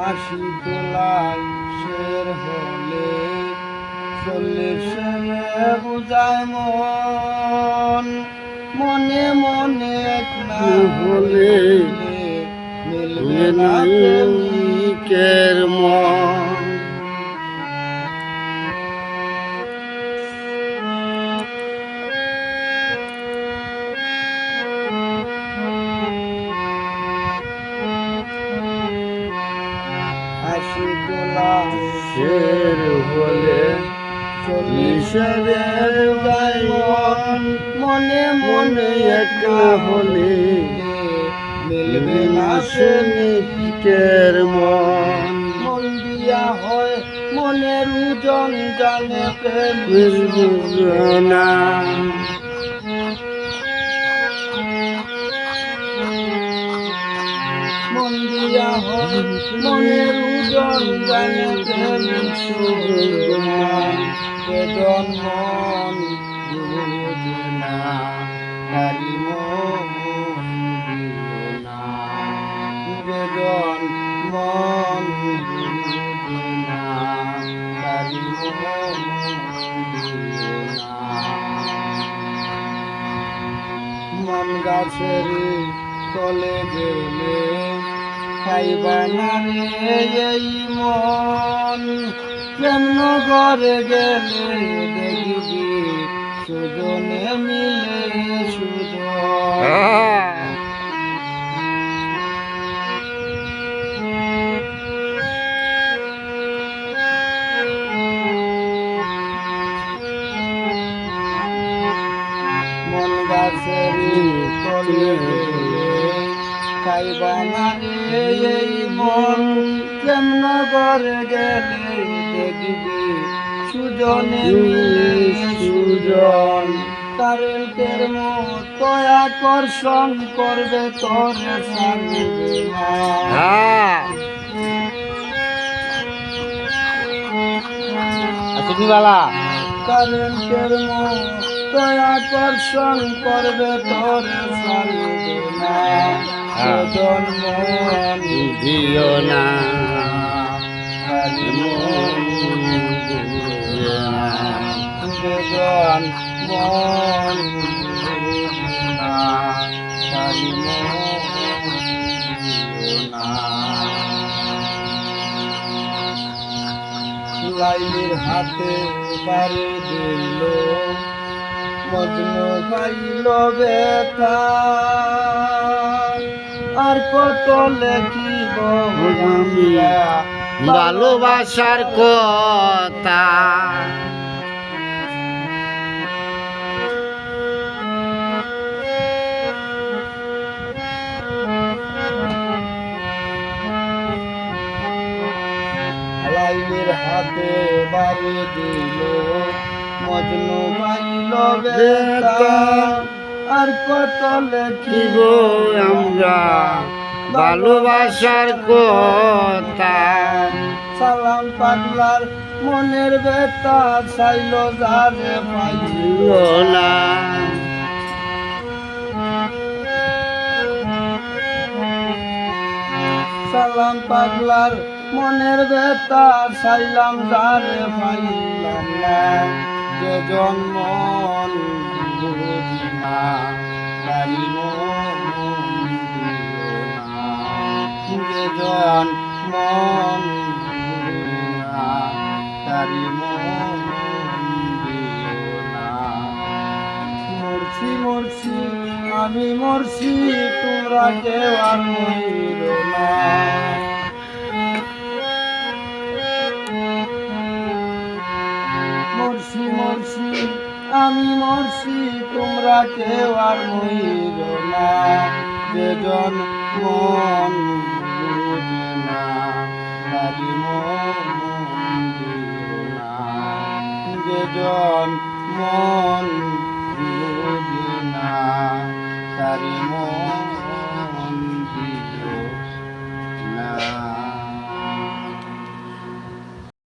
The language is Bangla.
আশি তোলায় শের হলে 40 বুঝায় মন মনে মনে এক না হলে মিলবে না প্রেমিকের মন। আশি তোলা শের হলে 40 বুঝায় মন মনে মনে এক না হলে মিলবে না প্রেমিকের মন। মন দিয়া হয় মনের ওজন জানে প্রেম না। মন দিয়া হয় মনের ওজন জানে প্রেম না। বেদন মন বুঝে না তারি মন বুঝে না। বেদন মন বুঝে না তারি মন বুঝে না। মন গাছের তলে গেলে খাইবা না রে এই মন। প্রেম ঘরে গেলে দেখবি সুজনে মিলে সুজন। মন গাছের তলে গেলে খাইবা না রে এই মন। কেমন ঘরে গেলে দেখবি সুজনে মিলে সুজন। কারেন্টের মতো আকর্ষণ করবে তোরে ছাড়বে না। কারেন্টের মতো আকর্ষণ করবে তোরে ছাড়বে না। বেদন মন দিও না তারি মন বুঝে না। বেদন মন বুঝে না তারি মন বুঝে না। লাইলির হাতে বাড়ি দিল মজনু পাইল ব্যথা। আর কত লেখিব ভালোবাসার কথা। লাইলির হাতে বাড়ি দিল মজনু পাইল ব্যথা। আর কত লেখিব আমরা ভালোবাসার কথা। সালাম পাগলার মনের ব্যথা চাইল যারে পাইল না। সালাম পাগলার মনের ব্যথা চাইলাম যারে পাইলাম না। যেজন মন বুঝি না তারি মন দিও না। যেজন মন বুঝি না তারি মন দিও না। মরছি মরছি আমি মরছি তোমরা কেউ আর মরিল না। মরছি মরছি আমি মরছি তোমরা কেউ আর মরিল না। যেজন মন বুঝে না তারি মন দিও না। যেজন মন বুঝে না তারি মন